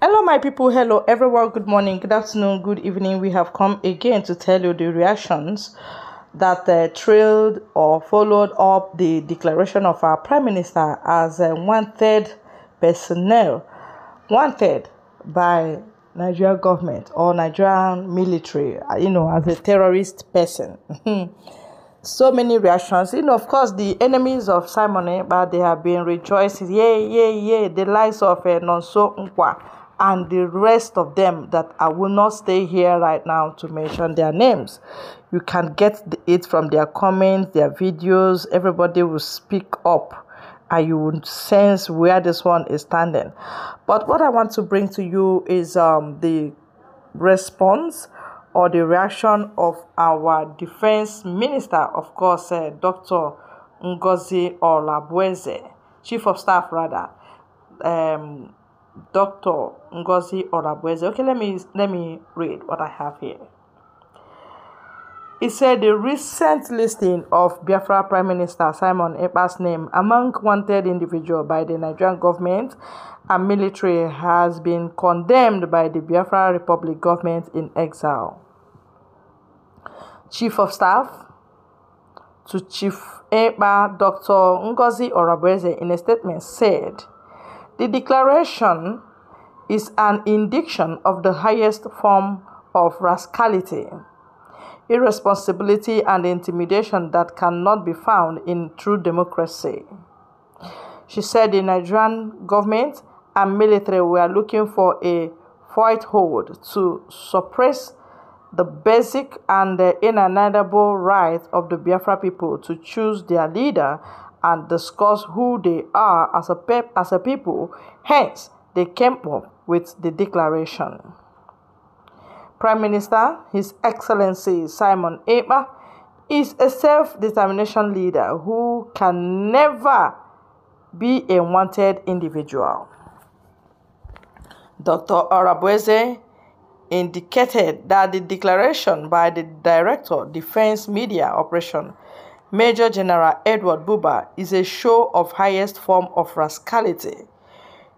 Hello my people, hello everyone, good morning, good afternoon, good evening. We have come again to tell you the reactions that trailed or followed up the declaration of our Prime Minister as wanted personnel, wanted by Nigerian government or Nigerian military, as a terrorist person. So many reactions. Of course, the enemies of Simon Ekpa, they have been rejoicing. Yay, yay, yay. The likes of Nonso Nkwa and the rest of them that I will not stay here right now to mention their names. You can get it from their comments, their videos. Everybody will speak up and you will sense where this one is standing. But what I want to bring to you is the response or the reaction of our defense minister, of course, Dr. Ngozi Orabueze, chief of staff rather, Dr. Ngozi Orabueze. Okay, let me read what I have here. It said the recent listing of Biafra Prime Minister Simon Ekpa's name among wanted individuals by the Nigerian government and military has been condemned by the Biafra Republic government in exile. Chief of Staff to Chief Ekpa, Dr. Ngozi Orabueze, in a statement said, the declaration is an indication of the highest form of rascality, irresponsibility, and intimidation that cannot be found in true democracy. She said the Nigerian government and military were looking for a foothold to suppress the basic and inalienable right of the Biafra people to choose their leader and discuss who they are as a people. Hence, they came up with the declaration. Prime Minister, His Excellency Simon Ekpa, is a self-determination leader who can never be a wanted individual. Dr. Orabueze indicated that the declaration by the Director, Defense Media Operation, Major General Edward Buba, is a show of highest form of rascality,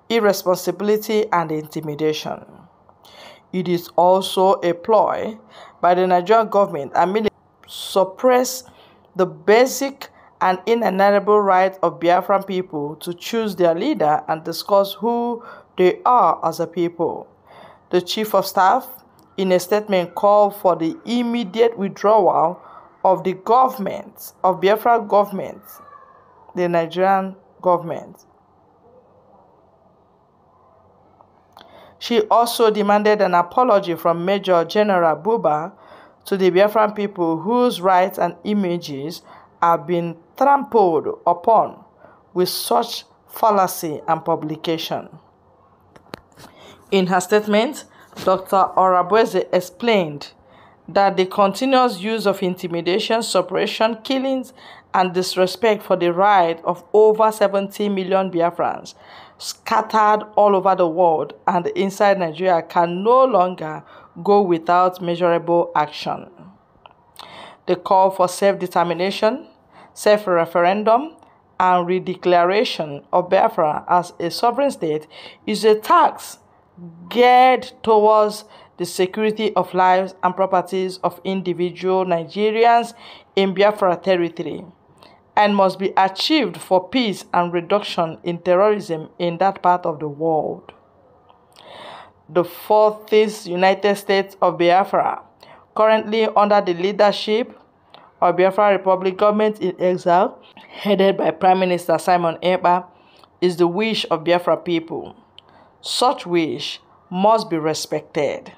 irresponsibility, and intimidation. It is also a ploy by the Nigerian government and military to suppress the basic and inalienable right of Biafran people to choose their leader and discuss who they are as a people. The Chief of Staff, in a statement, called for the immediate withdrawal of the government, of Biafra government, the Nigerian government. She also demanded an apology from Major General Buba to the Biafran people whose rights and images have been trampled upon with such fallacy and publication. In her statement, Dr. Orabueze explained that the continuous use of intimidation, suppression, killings, and disrespect for the right of over 70 million Biafrans scattered all over the world and inside Nigeria can no longer go without measurable action. The call for self-determination, self-referendum, and redeclaration of Biafra as a sovereign state is a task geared towards the security of lives and properties of individual Nigerians in Biafra territory and must be achieved for peace and reduction in terrorism in that part of the world. The Fourth United States of Biafra, currently under the leadership of Biafra Republic government in exile, headed by Prime Minister Simon Ekpa, is the wish of Biafra people. Such wish must be respected.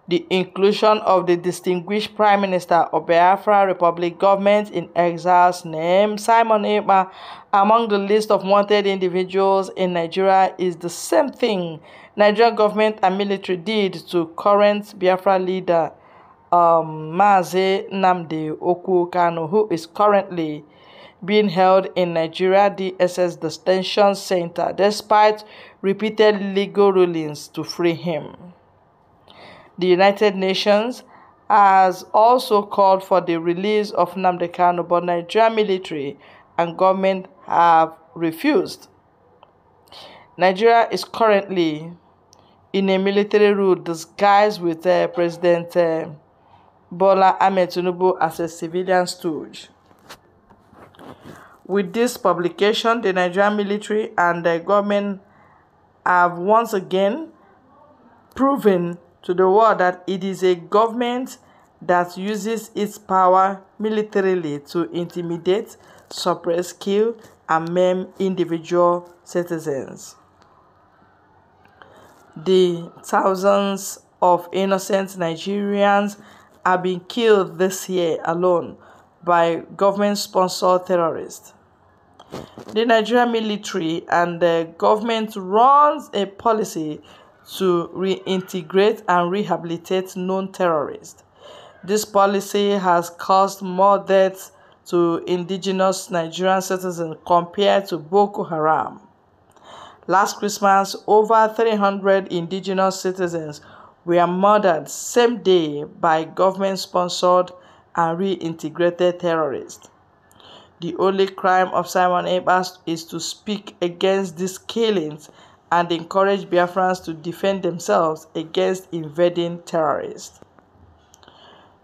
The inclusion of the distinguished Prime Minister of Biafra Republic government in exile's name, Simon Ekpa, among the list of wanted individuals in Nigeria is the same thing Nigerian government and military did to current Biafra leader Mazi Nnamdi Kanu, who is currently being held in Nigeria DSS detention center despite repeated legal rulings to free him. The United Nations has also called for the release of Nnamdi Kanu, but Nigerian military and government have refused. Nigeria is currently in a military rule disguised with President Bola Ahmed Tinubu as a civilian stooge. With this publication, the Nigerian military and the government have once again proven to the world that it is a government that uses its power militarily to intimidate, suppress, kill, and maim individual citizens. The thousands of innocent Nigerians have been killed this year alone by government-sponsored terrorists. The Nigerian military and the government runs a policy to reintegrate and rehabilitate known terrorists. This policy has caused more deaths to indigenous Nigerian citizens compared to Boko Haram. Last Christmas, over 300 indigenous citizens were murdered same day by government-sponsored and reintegrated terrorists. The only crime of Simon Ekpa is to speak against these killings and encourage Biafrans to defend themselves against invading terrorists.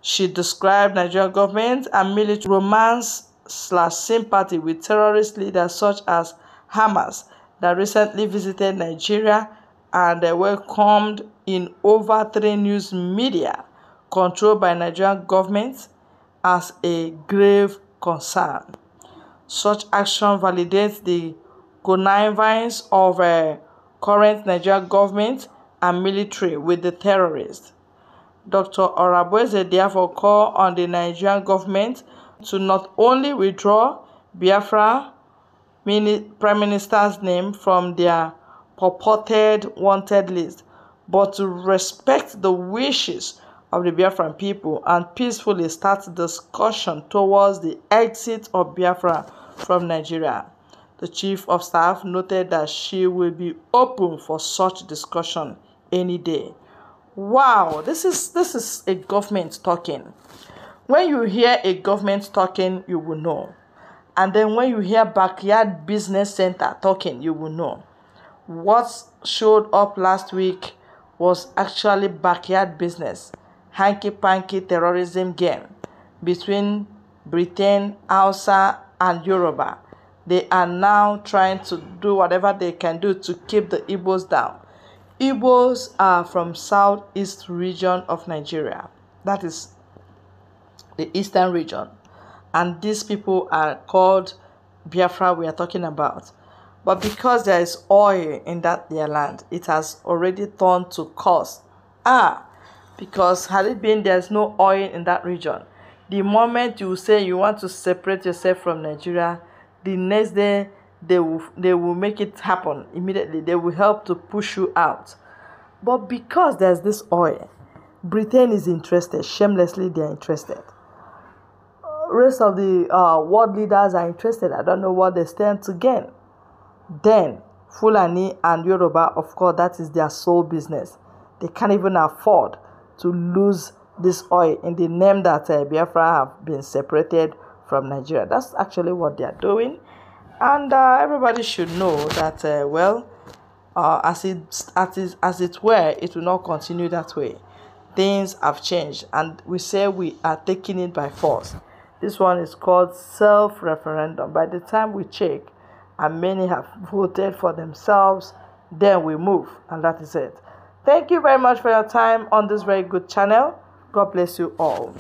She described Nigerian government and military romance/sympathy with terrorist leaders such as Hamas that recently visited Nigeria and welcomed in over 3 news media controlled by Nigerian government as a grave concern. Such action validates the connivance of current Nigerian government and military with the terrorists. Dr. Orabueze therefore called on the Nigerian government to not only withdraw Biafra Prime Minister's name from their purported wanted list, but to respect the wishes of the Biafran people and peacefully start discussion towards the exit of Biafra from Nigeria. The Chief of Staff noted that she will be open for such discussion any day. Wow, this is a government talking. When you hear a government talking, you will know. And then when you hear Backyard Business Center talking, you will know. What showed up last week was actually backyard business, hanky-panky terrorism game between Britain, Hausa, and Yoruba. They are now trying to do whatever they can do to keep the Igbos down. Igbos are from southeast region of Nigeria. That is the eastern region. And these people are called Biafra we are talking about. But because there is oil in their land, it has already turned to cost. Because had it been there's no oil in that region, the moment you say you want to separate yourself from Nigeria, the next day they will make it happen immediately. They will help to push you out. But because there's this oil, Britain is interested. Shamelessly, they are interested. Rest of the world leaders are interested. I don't know what they stand to gain. Then Fulani and Yoruba, of course, that is their sole business. They can't even afford to lose this oil in the name that Biafra have been separated from Nigeria. That's actually what they are doing. And everybody should know that, as it were, it will not continue that way. Things have changed, and we say we are taking it by force. This one is called self-referendum. By the time we check, and many have voted for themselves, then we move, and that is it. Thank you very much for your time on this very good channel. God bless you all.